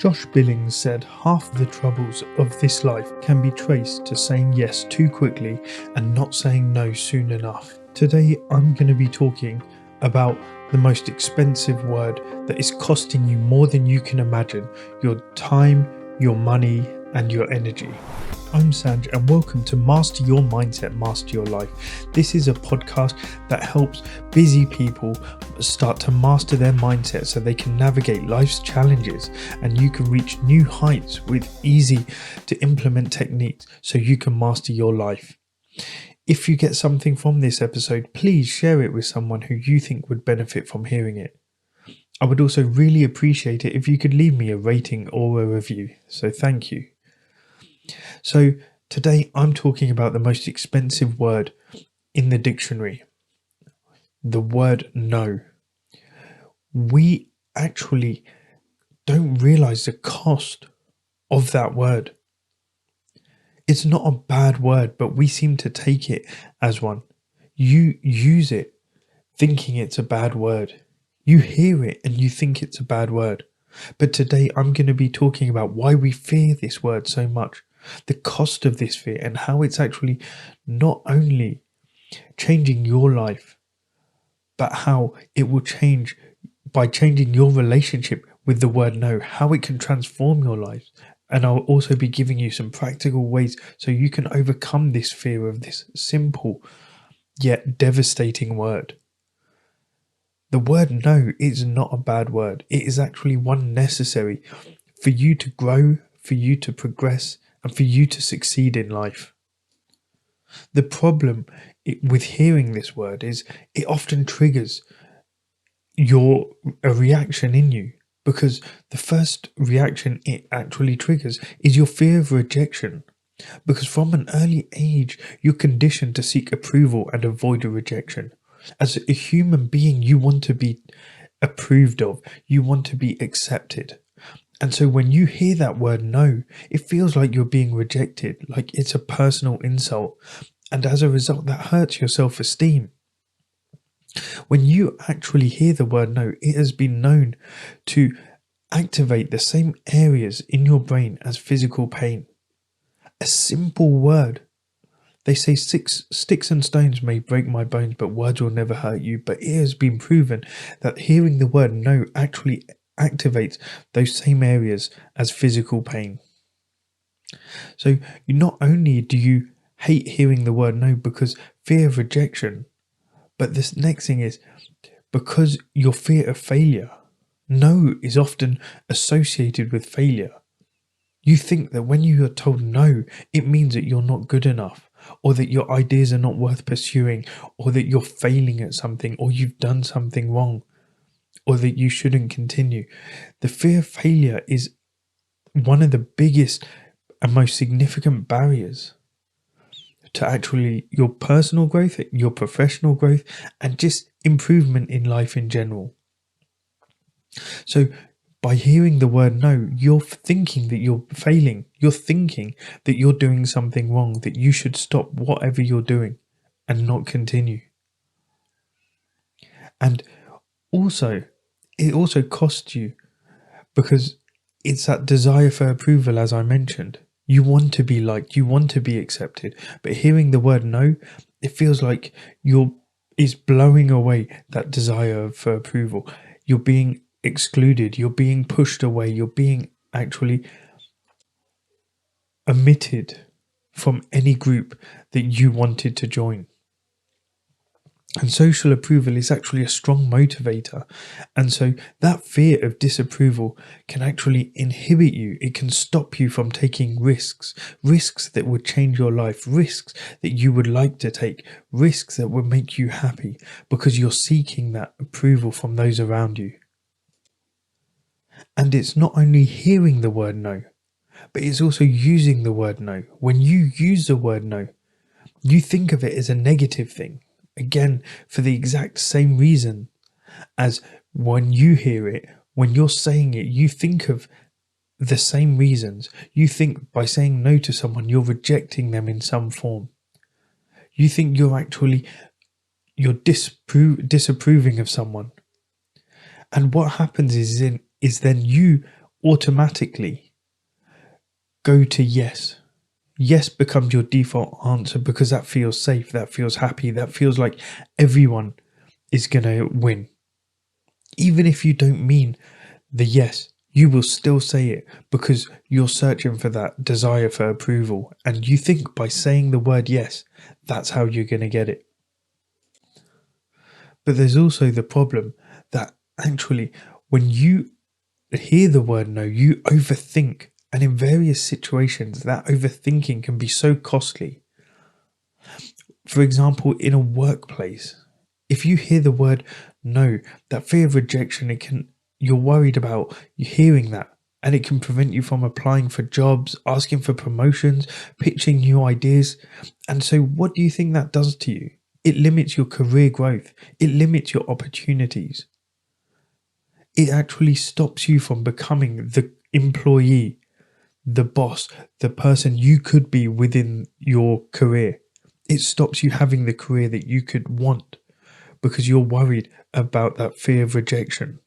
Josh Billings said half the troubles of this life can be traced to saying yes too quickly and not saying no soon enough. Today I'm going to be talking about the most expensive word that is costing you more than you can imagine: your time, your money, and your energy. I'm Sanj and welcome to Master Your Mindset, Master Your Life. This is a podcast that helps busy people start to master their mindset so they can navigate life's challenges and you can reach new heights with easy to implement techniques so you can master your life. If you get something from this episode, please share it with someone who you think would benefit from hearing it. I would also really appreciate it if you could leave me a rating or a review, so thank you. So today I'm talking about the most expensive word in the dictionary, the word no. We actually don't realize the cost of that word. It's not a bad word, but we seem to take it as one. You use it thinking it's a bad word. You hear it and you think it's a bad word. But today I'm going to be talking about why we fear this word so much, the cost of this fear, and how it's actually not only changing your life, but how it will change by changing your relationship with the word no, how it can transform your life. And I'll also be giving you some practical ways so you can overcome this fear of this simple yet devastating word. The word no is not a bad word. It is actually one necessary for you to grow, for you to progress, and for you to succeed in life. The problem with hearing this word is it often triggers a reaction in you, because the first reaction it actually triggers is your fear of rejection. Because from an early age, you're conditioned to seek approval and avoid a rejection. As a human being, you want to be approved of, you want to be accepted. And so when you hear that word no, it feels like you're being rejected, like it's a personal insult. And as a result, that hurts your self-esteem. When you actually hear the word no, it has been known to activate the same areas in your brain as physical pain. A simple word. They say sticks and stones may break my bones, but words will never hurt you. But it has been proven that hearing the word no actually activates those same areas as physical pain. So not only do you hate hearing the word no because fear of rejection, but this next thing is because your fear of failure. No is often associated with failure. You think that when you are told no, it means that you're not good enough, or that your ideas are not worth pursuing, or that you're failing at something, or you've done something wrong, or that you shouldn't continue. The fear of failure is one of the biggest and most significant barriers to actually your personal growth, your professional growth, and just improvement in life in general. So by hearing the word no, you're thinking that you're failing. You're thinking that you're doing something wrong, that you should stop whatever you're doing and not continue. And also, it also costs you because it's that desire for approval, as I mentioned. You want to be liked, you want to be accepted, but hearing the word no, it feels like it's blowing away that desire for approval. You're being excluded, you're being pushed away, you're being actually omitted from any group that you wanted to join. And social approval is actually a strong motivator. And so that fear of disapproval can actually inhibit you. It can stop you from taking risks that would change your life, risks that you would like to take, risks that would make you happy, because you're seeking that approval from those around you. And it's not only hearing the word no, but it's also using the word no. When you use the word no, you think of it as a negative thing. Again, for the exact same reason as when you hear it, when you're saying it, you think of the same reasons. You think by saying no to someone, you're rejecting them in some form. You think you're disapproving of someone. And what happens is then you automatically go to yes. Yes becomes your default answer because that feels safe, that feels happy, that feels like everyone is going to win. Even if you don't mean the yes, you will still say it because you're searching for that desire for approval. And you think by saying the word yes, that's how you're going to get it. But there's also the problem that actually, when you hear the word no, you overthink. And in various situations, that overthinking can be so costly. For example, in a workplace, if you hear the word no, that fear of rejection, you're worried about you hearing that, and it can prevent you from applying for jobs, asking for promotions, pitching new ideas. And so what do you think that does to you? It limits your career growth. It limits your opportunities. It actually stops you from becoming the employee, the boss, the person you could be within your career. It stops you having the career that you could want because you're worried about that fear of rejection.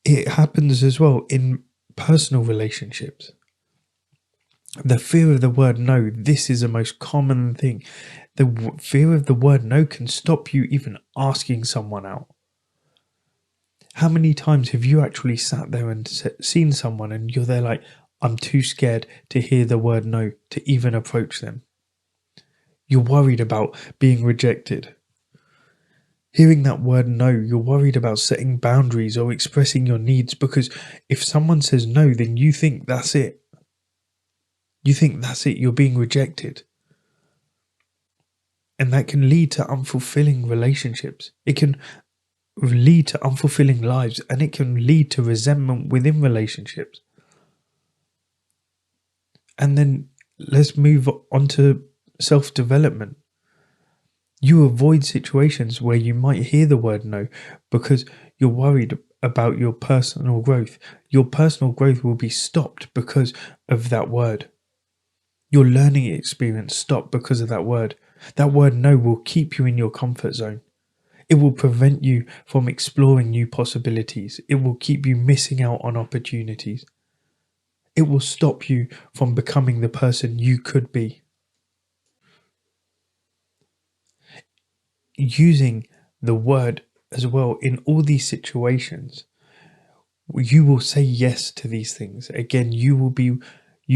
It happens as well in personal relationships. The fear of the word no, this is the most common thing. The fear of the word no can stop you even asking someone out. How many times have you actually sat there and seen someone and you're there like, I'm too scared to hear the word no to even approach them? You're worried about being rejected. Hearing that word no, you're worried about setting boundaries or expressing your needs because if someone says no, then you think that's it. You think that's it, you're being rejected. And that can lead to unfulfilling relationships. It can lead to unfulfilling lives, and it can lead to resentment within relationships. And then let's move on to self-development. You avoid situations where you might hear the word no because you're worried about your personal growth. Your personal growth will be stopped because of that word. Your learning experience stopped because of that word. That word no will keep you in your comfort zone. It will prevent you from exploring new possibilities. It will keep you missing out on opportunities. It will stop you from becoming the person you could be. Using the word as well in all these situations, you will say yes to these things. Again, you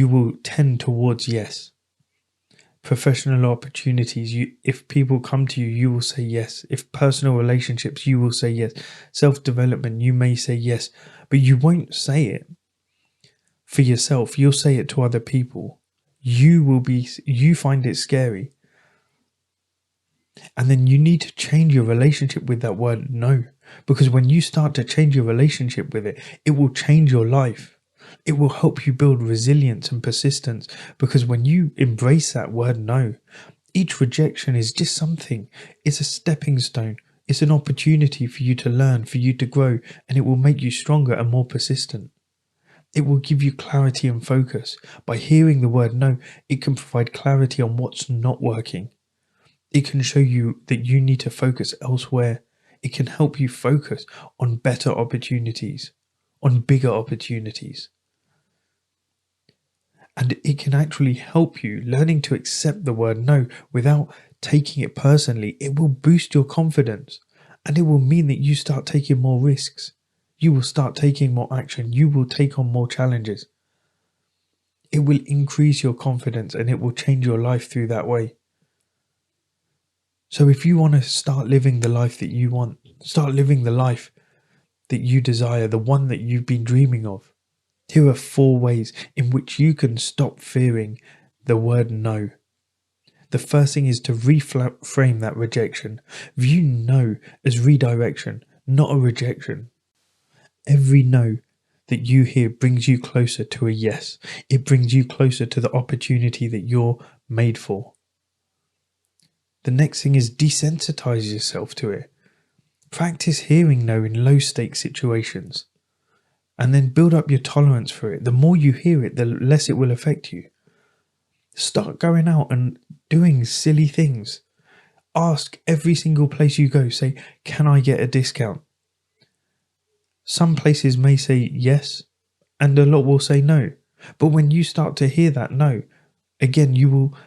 will tend towards yes. Professional opportunities, if people come to you, you will say yes. If personal relationships, you will say yes. Self-development, you may say yes, but you won't say it for yourself. You'll say it to other people. You find it scary. And then you need to change your relationship with that word no, because when you start to change your relationship with it, it will change your life. It will help you build resilience and persistence, because when you embrace that word no, each rejection is just something. It's a stepping stone. It's an opportunity for you to learn, for you to grow, and it will make you stronger and more persistent. It will give you clarity and focus. By hearing the word no, it can provide clarity on what's not working. It can show you that you need to focus elsewhere. It can help you focus on better opportunities, on bigger opportunities. And it can actually help you learning to accept the word no without taking it personally. It will boost your confidence, and it will mean that you start taking more risks. You will start taking more action. You will take on more challenges. It will increase your confidence, and it will change your life through that way. So if you want to start living the life that you want, start living the life that you desire, the one that you've been dreaming of, here are 4 ways in which you can stop fearing the word no. The first thing is to reframe that rejection. View no as redirection, not a rejection. Every no that you hear brings you closer to a yes. It brings you closer to the opportunity that you're made for. The next thing is desensitize yourself to it. Practice hearing no in low stake situations, and then build up your tolerance for it. The more you hear it, the less it will affect you. Start going out and doing silly things. Ask every single place you go, say, can I get a discount? Some places may say yes, and a lot will say no. But when you start to hear that no, again, you will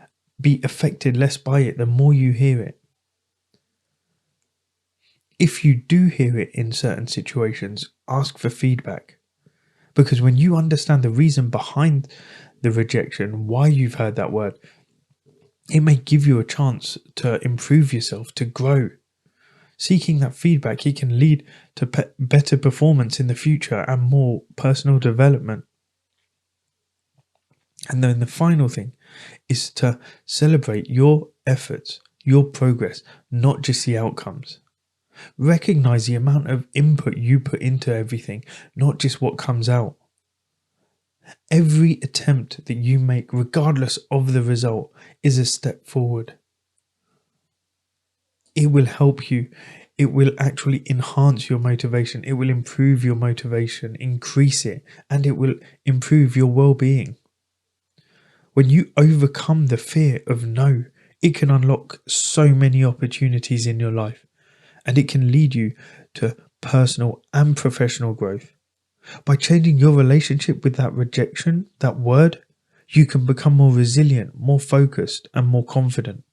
be affected less by it the more you hear it. If you do hear it in certain situations, ask for feedback. Because when you understand the reason behind the rejection, why you've heard that word, it may give you a chance to improve yourself, to grow. Seeking that feedback, it can lead to better performance in the future and more personal development. And then the final thing is to celebrate your efforts, your progress, not just the outcomes. Recognize the amount of input you put into everything, not just what comes out. Every attempt that you make, regardless of the result, is a step forward. It will help you. It will actually enhance your motivation. It will improve your motivation, increase it, and it will improve your well-being. When you overcome the fear of no, it can unlock so many opportunities in your life, and it can lead you to personal and professional growth. By changing your relationship with that rejection, that word, you can become more resilient, more focused, and more confident.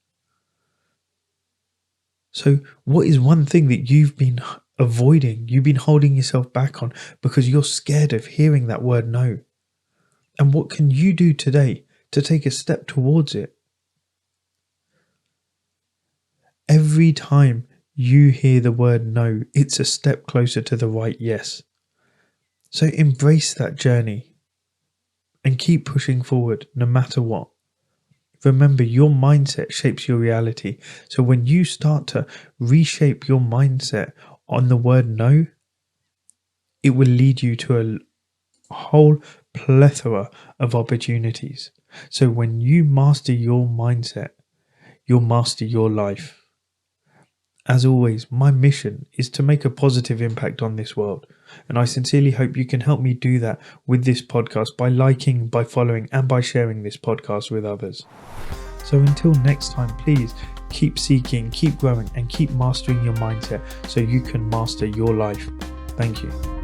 So what is one thing that you've been avoiding, you've been holding yourself back on because you're scared of hearing that word no? And what can you do today to take a step towards it? Every time you hear the word no, it's a step closer to the right yes. So embrace that journey and keep pushing forward no matter what. Remember, your mindset shapes your reality. So when you start to reshape your mindset on the word no, it will lead you to a whole plethora of opportunities. So when you master your mindset, you'll master your life. As always, my mission is to make a positive impact on this world, and I sincerely hope you can help me do that with this podcast by liking, by following, and by sharing this podcast with others. So until next time, please keep seeking, keep growing, and keep mastering your mindset so you can master your life. Thank you.